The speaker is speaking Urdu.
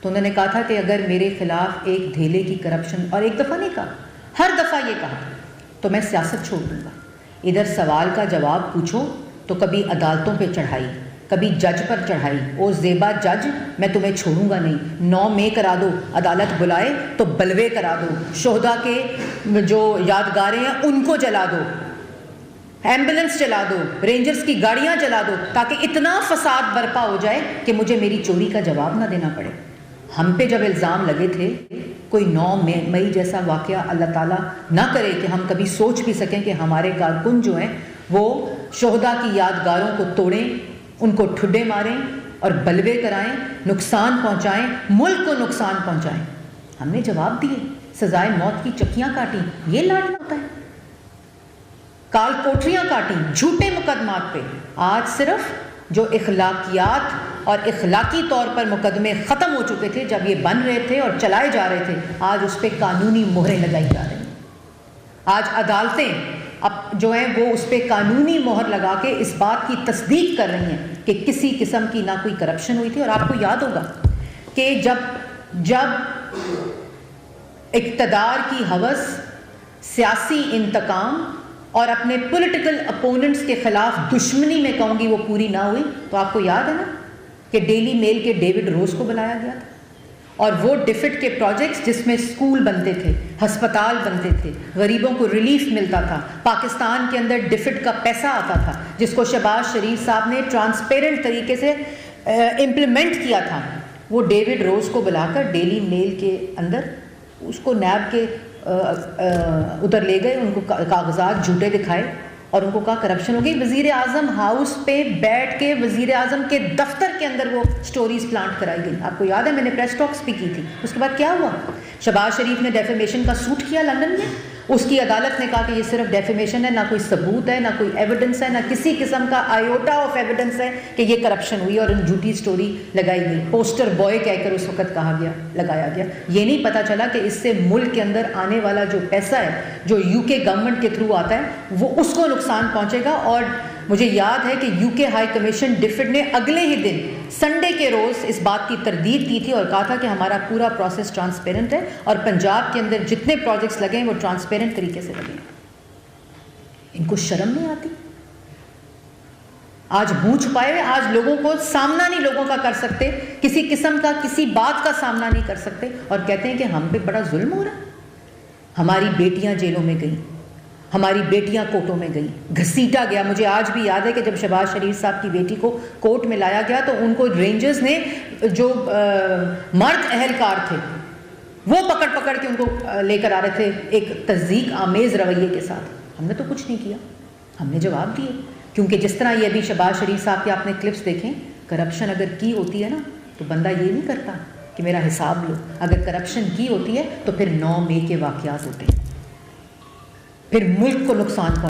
تو انہوں نے کہا تھا کہ اگر میرے خلاف ایک دھیلے کی کرپشن، اور ایک دفعہ نہیں کہا، ہر دفعہ یہ کہا، تو میں سیاست چھوڑ دوں گا۔ ادھر سوال کا جواب پوچھو تو کبھی عدالتوں پہ چڑھائی، کبھی جج پر چڑھائی، او زیبا جج میں تمہیں چھوڑوں گا نہیں، 9 مئی کرا دو، عدالت بلائے تو بلوے کرا دو، شہداء کے جو یادگاریں ہیں ان کو جلا دو، ایمبولنس چلا دو، رینجرز کی گاڑیاں جلا دو، تاکہ اتنا فساد برپا ہو جائے کہ مجھے میری چوری کا جواب نہ دینا پڑے۔ ہم پہ جب الزام لگے تھے، کوئی 9 مئی جیسا واقعہ اللہ تعالیٰ نہ کرے کہ ہم کبھی سوچ بھی سکیں کہ ہمارے کارکن جو ہیں وہ شہداء کی یادگاروں کو توڑیں، ان کو ٹھڈے ماریں اور بلوے کرائیں، نقصان پہنچائیں، ملک کو نقصان پہنچائیں۔ ہم نے جواب دیے، سزائے موت کی چکیاں کاٹیں۔ یہ لڑنا ہوتا ہے، کال کوٹریاں کاٹیں جھوٹے مقدمات پہ۔ آج صرف جو اخلاقیات اور اخلاقی طور پر مقدمے ختم ہو چکے تھے جب یہ بن رہے تھے اور چلائے جا رہے تھے، آج اس پہ قانونی مہریں لگائی جا رہی ہیں۔ آج عدالتیں اب جو ہیں وہ اس پہ قانونی مہر لگا کے اس بات کی تصدیق کر رہی ہیں کہ کسی قسم کی نہ کوئی کرپشن ہوئی تھی۔ اور آپ کو یاد ہوگا کہ جب اقتدار کی ہوس، سیاسی انتقام اور اپنے پولیٹیکل اپوننٹس کے خلاف دشمنی میں کہوں گی وہ پوری نہ ہوئی، تو آپ کو یاد ہے نا کہ ڈیلی میل کے ڈیوڈ روز کو بلایا گیا تھا، اور وہ ڈیفٹ کے پروجیکٹس جس میں اسکول بنتے تھے، ہسپتال بنتے تھے، غریبوں کو ریلیف ملتا تھا، پاکستان کے اندر ڈیفٹ کا پیسہ آتا تھا جس کو شہباز شریف صاحب نے ٹرانسپیرنٹ طریقے سے امپلیمنٹ کیا تھا، وہ ڈیوڈ روز کو بلا کر ڈیلی میل کے اندر اس کو نیب کے ادھر لے گئے، ان کو کاغذات جھوٹے دکھائے اور ان کو کہا کرپشن ہو گئی۔ وزیر اعظم ہاؤس پہ بیٹھ کے وزیر اعظم کے دفتر کے اندر وہ سٹوریز پلانٹ کرائی گئی۔ آپ کو یاد ہے میں نے پریس ٹاکس بھی کی تھی۔ اس کے بعد کیا ہوا؟ شہباز شریف نے ڈیفیمیشن کا سوٹ کیا لندن میں، اس کی عدالت نے کہا کہ یہ صرف ڈیفیمیشن ہے، نہ کوئی ثبوت ہے، نہ کوئی ایویڈنس ہے، نہ کسی قسم کا آئیوٹا آف ایویڈنس ہے کہ یہ کرپشن ہوئی، اور ان جھوٹی سٹوری لگائی گئی، پوسٹر بوائے کہہ کر اس وقت کہا گیا، لگایا گیا۔ یہ نہیں پتہ چلا کہ اس سے ملک کے اندر آنے والا جو پیسہ ہے جو یو کے گورنمنٹ کے تھرو آتا ہے وہ اس کو نقصان پہنچے گا۔ اور مجھے یاد ہے کہ یو کے ہائی کمیشن ڈیفڈ نے اگلے ہی دن سنڈے کے روز اس بات کی تردید دی تھی اور کہا تھا کہ ہمارا پورا پروسیس ٹرانسپیرنٹ ہے اور پنجاب کے اندر جتنے پروجیکٹس لگے ہیں وہ ٹرانسپیرنٹ طریقے سے لگے ہیں۔ ان کو شرم نہیں آتی؟ آج منہ چھپائے ہوئے، آج لوگوں کو سامنا نہیں لوگوں کا کر سکتے، کسی قسم کا کسی بات کا سامنا نہیں کر سکتے، اور کہتے ہیں کہ ہم پہ بڑا ظلم ہو رہا ہے۔ ہماری بیٹیاں جیلوں میں گئیں، ہماری بیٹیاں کوٹوں میں گئیں، گھسیٹا گیا۔ مجھے آج بھی یاد ہے کہ جب شہباز شریف صاحب کی بیٹی کو کوٹ میں لایا گیا تو ان کو رینجرز نے جو مرد اہلکار تھے وہ پکڑ کے ان کو لے کر آ رہے تھے ایک تصدیق آمیز رویے کے ساتھ۔ ہم نے تو کچھ نہیں کیا، ہم نے جواب دیے، کیونکہ جس طرح یہ ابھی شہباز شریف صاحب کے آپ نے کلپس دیکھیں، کرپشن اگر کی ہوتی ہے نا تو بندہ یہ نہیں کرتا کہ میرا حساب لو۔ اگر کرپشن کی ہوتی ہے تو پھر 9 مئی کے واقعات ہوتے ہیں، پھر ملک کو نقصان پہنچ